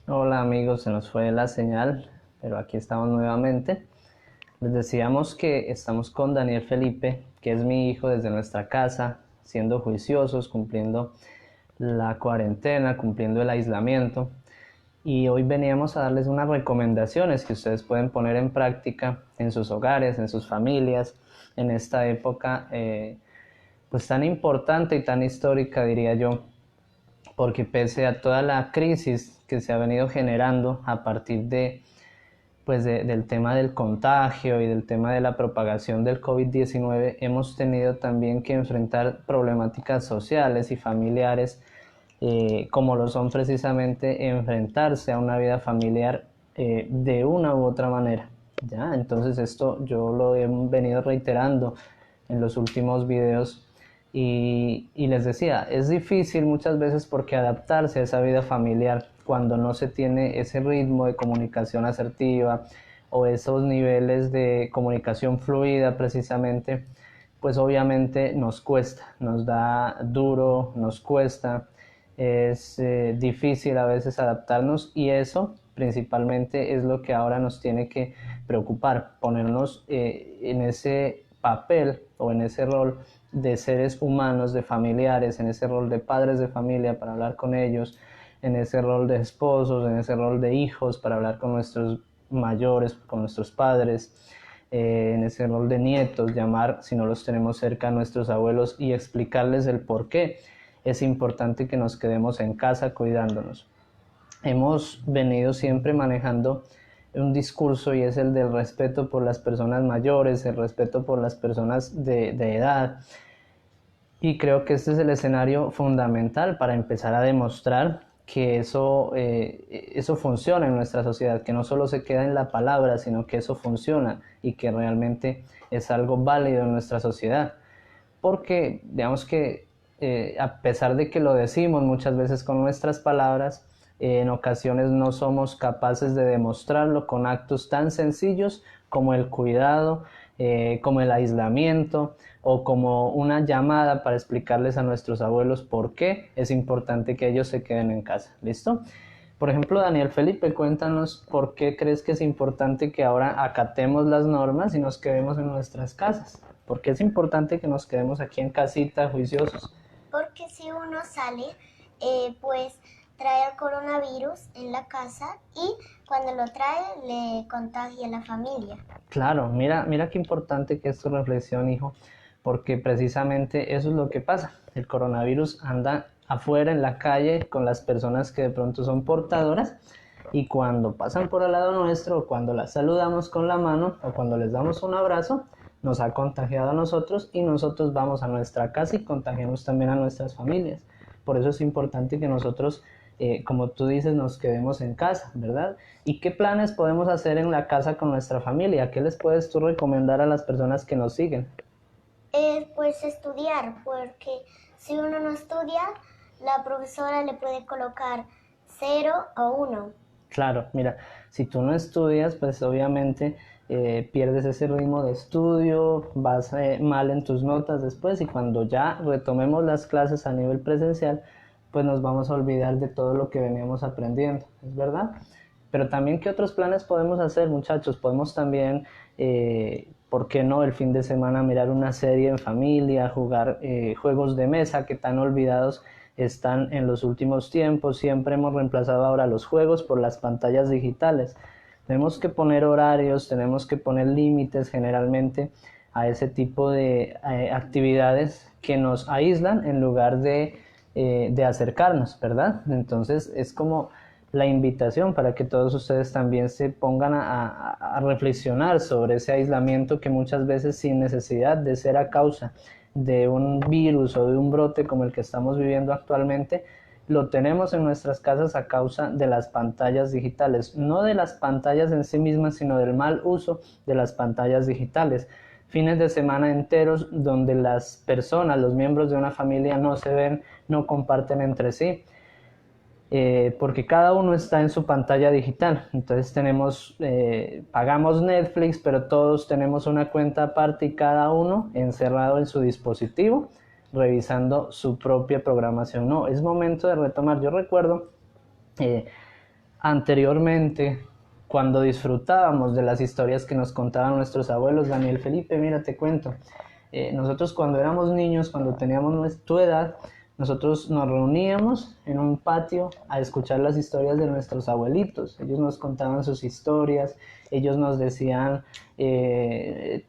Hola amigos, se nos fue la señal, pero aquí estamos nuevamente. Les decíamos que estamos con Daniel Felipe, que es mi hijo desde nuestra casa, siendo juiciosos, cumpliendo la cuarentena, cumpliendo el aislamiento. Y hoy veníamos a darles unas recomendaciones que ustedes pueden poner en práctica en sus hogares, en sus familias, en esta época pues tan importante y tan histórica, diría yo, porque pese a toda la crisis que se ha venido generando a partir del tema del contagio y del tema de la propagación del COVID-19, hemos tenido también que enfrentar problemáticas sociales y familiares, como lo son precisamente enfrentarse a una vida familiar de una u otra manera. ¿Ya? Entonces esto yo lo he venido reiterando en los últimos videos y les decía, es difícil muchas veces porque adaptarse a esa vida familiar cuando no se tiene ese ritmo de comunicación asertiva o esos niveles de comunicación fluida precisamente, pues obviamente nos cuesta, nos da duro, nos cuesta, es difícil a veces adaptarnos y eso principalmente es lo que ahora nos tiene que preocupar, ponernos en ese papel o en ese rol de seres humanos, de familiares, en ese rol de padres de familia para hablar con ellos, en ese rol de esposos, en ese rol de hijos para hablar con nuestros mayores, con nuestros padres, en ese rol de nietos, llamar, si no los tenemos cerca, a nuestros abuelos y explicarles el por qué es importante que nos quedemos en casa cuidándonos. Hemos venido siempre manejando un discurso y es el del respeto por las personas mayores, el respeto por las personas de edad. Y creo que este es el escenario fundamental para empezar a demostrar que eso funciona en nuestra sociedad, que no solo se queda en la palabra, sino que eso funciona y que realmente es algo válido en nuestra sociedad. Porque digamos que a pesar de que lo decimos muchas veces con nuestras palabras, en ocasiones no somos capaces de demostrarlo con actos tan sencillos como el cuidado, como el aislamiento o como una llamada para explicarles a nuestros abuelos por qué es importante que ellos se queden en casa. ¿Listo? Por ejemplo, Daniel Felipe, cuéntanos por qué crees que es importante que ahora acatemos las normas y nos quedemos en nuestras casas. ¿Por qué es importante que nos quedemos aquí en casita juiciosos? Porque si uno sale, pues trae el coronavirus en la casa y cuando lo trae le contagia a la familia. Claro, mira qué importante que es tu reflexión, hijo, porque precisamente eso es lo que pasa. El coronavirus anda afuera en la calle con las personas que de pronto son portadoras y cuando pasan por al lado nuestro, o cuando las saludamos con la mano o cuando les damos un abrazo, nos ha contagiado a nosotros y nosotros vamos a nuestra casa y contagiamos también a nuestras familias. Por eso es importante que nosotros, como tú dices, nos quedemos en casa, ¿verdad? ¿Y qué planes podemos hacer en la casa con nuestra familia? ¿Qué les puedes tú recomendar a las personas que nos siguen? Pues estudiar, porque si uno no estudia, la profesora le puede colocar 0 o 1. Claro, mira, si tú no estudias, pues obviamente pierdes ese ritmo de estudio, vas mal en tus notas después y cuando ya retomemos las clases a nivel presencial, pues nos vamos a olvidar de todo lo que veníamos aprendiendo, ¿es verdad? Pero también, ¿qué otros planes podemos hacer, muchachos? Podemos también, ¿por qué no? El fin de semana mirar una serie en familia, jugar juegos de mesa que tan olvidados están en los últimos tiempos. Siempre hemos reemplazado ahora los juegos por las pantallas digitales. Tenemos que poner horarios, tenemos que poner límites generalmente a ese tipo de actividades que nos aíslan en lugar de acercarnos, ¿verdad? Entonces es como la invitación para que todos ustedes también se pongan a reflexionar sobre ese aislamiento que muchas veces sin necesidad de ser a causa de un virus o de un brote como el que estamos viviendo actualmente, lo tenemos en nuestras casas a causa de las pantallas digitales, no de las pantallas en sí mismas, sino del mal uso de las pantallas digitales. Fines de semana enteros donde las personas, los miembros de una familia no se ven, no comparten entre sí, porque cada uno está en su pantalla digital. Entonces pagamos Netflix, pero todos tenemos una cuenta aparte y cada uno encerrado en su dispositivo, revisando su propia programación. No, es momento de retomar. Yo recuerdo eh, anteriormente, cuando disfrutábamos de las historias que nos contaban nuestros abuelos. Daniel Felipe, mira, te cuento, nosotros cuando éramos niños, cuando teníamos tu edad, nosotros nos reuníamos en un patio a escuchar las historias de nuestros abuelitos. Ellos nos contaban sus historias, ellos nos decían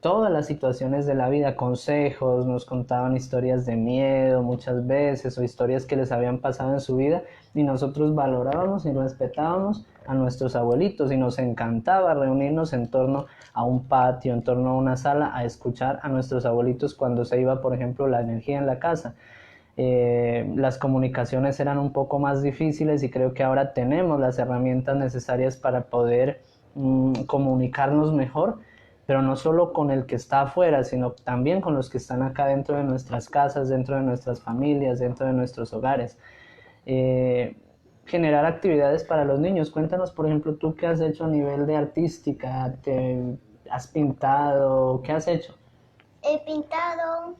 todas las situaciones de la vida, consejos, nos contaban historias de miedo muchas veces o historias que les habían pasado en su vida, y nosotros valorábamos y respetábamos a nuestros abuelitos y nos encantaba reunirnos en torno a un patio, en torno a una sala, a escuchar a nuestros abuelitos cuando se iba, por ejemplo, la energía en la casa. Las comunicaciones eran un poco más difíciles y creo que ahora tenemos las herramientas necesarias para poder comunicarnos mejor, pero no solo con el que está afuera, sino también con los que están acá dentro de nuestras casas, dentro de nuestras familias, dentro de nuestros hogares. Generar actividades para los niños. Cuéntanos, por ejemplo, tú qué has hecho a nivel de artística, has pintado, ¿qué has hecho? He pintado,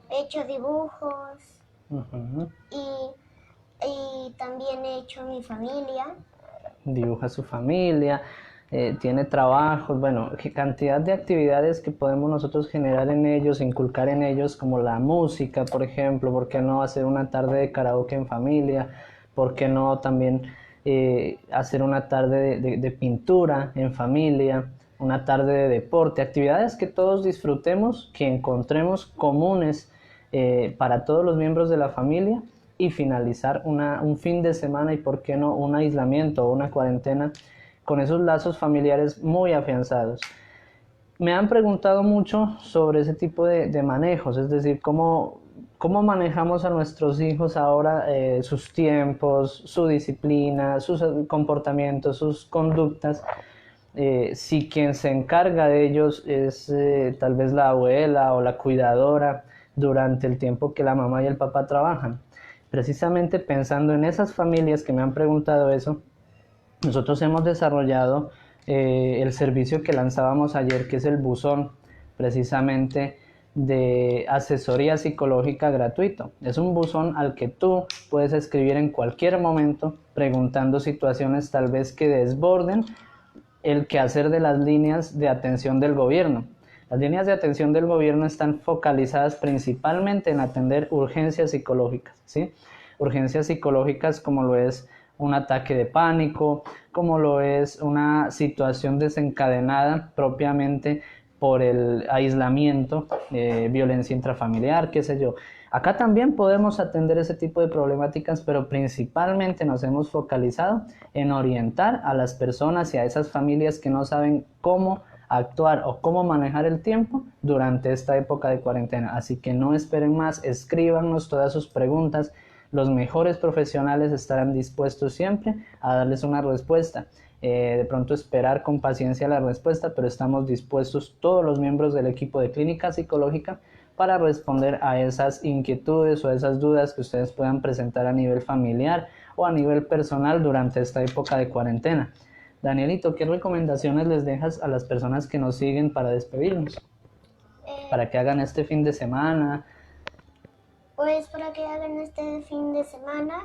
he hecho dibujos. Uh-huh. Y también he hecho mi familia. Dibuja su familia, tiene trabajos, bueno, qué cantidad de actividades que podemos nosotros generar en ellos, inculcar en ellos, como la música, por ejemplo. ¿Por qué no hacer una tarde de karaoke en familia? ¿Por qué no también hacer una tarde de pintura en familia? Una tarde de deporte, actividades que todos disfrutemos, que encontremos comunes para todos los miembros de la familia, y finalizar un fin de semana y por qué no un aislamiento o una cuarentena con esos lazos familiares muy afianzados. Me han preguntado mucho sobre ese tipo de manejos, es decir, cómo manejamos a nuestros hijos ahora, sus tiempos, su disciplina, sus comportamientos, sus conductas. Si quien se encarga de ellos es tal vez la abuela o la cuidadora durante el tiempo que la mamá y el papá trabajan. Precisamente pensando en esas familias que me han preguntado eso, nosotros hemos desarrollado el servicio que lanzábamos ayer, que es el buzón, precisamente de asesoría psicológica gratuito. Es un buzón al que tú puedes escribir en cualquier momento preguntando situaciones tal vez que desborden el quehacer de las líneas de atención del gobierno. Las líneas de atención del gobierno están focalizadas principalmente en atender urgencias psicológicas, ¿sí? Urgencias psicológicas como lo es un ataque de pánico, como lo es una situación desencadenada propiamente por el aislamiento, violencia intrafamiliar, qué sé yo. Acá también podemos atender ese tipo de problemáticas, pero principalmente nos hemos focalizado en orientar a las personas y a esas familias que no saben cómo actuar o cómo manejar el tiempo durante esta época de cuarentena. Así que no esperen más, escríbanos todas sus preguntas. Los mejores profesionales estarán dispuestos siempre a darles una respuesta. De pronto esperar con paciencia la respuesta, pero estamos dispuestos todos los miembros del equipo de clínica psicológica para responder a esas inquietudes o a esas dudas que ustedes puedan presentar a nivel familiar o a nivel personal durante esta época de cuarentena. Danielito, ¿qué recomendaciones les dejas a las personas que nos siguen para despedirnos? Para que hagan este fin de semana. Pues para que hagan este fin de semana,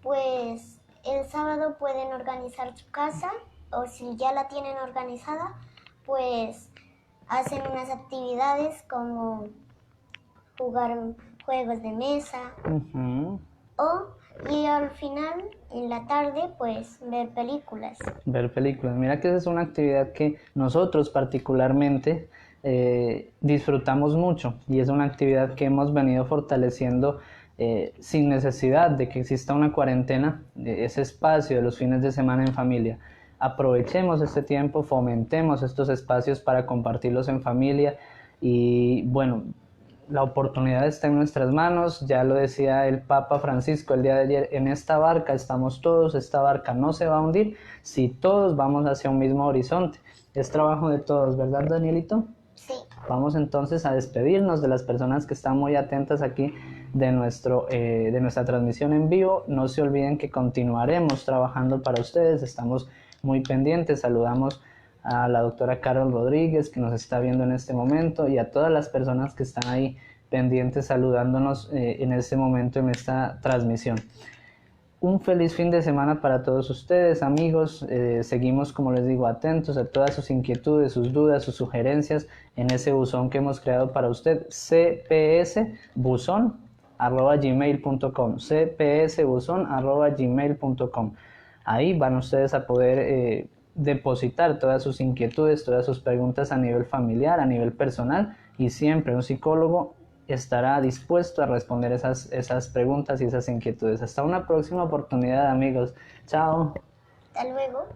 pues el sábado pueden organizar su casa, o si ya la tienen organizada, pues hacen unas actividades como jugar juegos de mesa. Uh-huh. Y al final, en la tarde, pues ver películas. Ver películas. Mira que esa es una actividad que nosotros particularmente disfrutamos mucho, y es una actividad que hemos venido fortaleciendo sin necesidad de que exista una cuarentena, ese espacio de los fines de semana en familia. Aprovechemos este tiempo, fomentemos estos espacios para compartirlos en familia, y bueno, la oportunidad está en nuestras manos. Ya lo decía el Papa Francisco el día de ayer: en esta barca estamos todos, esta barca no se va a hundir si todos vamos hacia un mismo horizonte. Es trabajo de todos, ¿verdad, Danielito? Sí. Vamos entonces a despedirnos de las personas que están muy atentas aquí de nuestra transmisión en vivo. No se olviden que continuaremos trabajando para ustedes, estamos muy pendientes. Saludamos a la doctora Carol Rodríguez, que nos está viendo en este momento, y a todas las personas que están ahí pendientes saludándonos en este momento en esta transmisión. un feliz fin de semana para todos ustedes, amigos. Seguimos, como les digo, atentos a todas sus inquietudes, sus dudas, sus sugerencias en ese buzón que hemos creado para usted, cpsbuzón@gmail.com, cpsbuzón@gmail.com. Ahí van ustedes a poder depositar todas sus inquietudes, todas sus preguntas a nivel familiar, a nivel personal, y siempre un psicólogo estará dispuesto a responder esas preguntas y esas inquietudes. Hasta una próxima oportunidad, amigos. Chao. Hasta luego.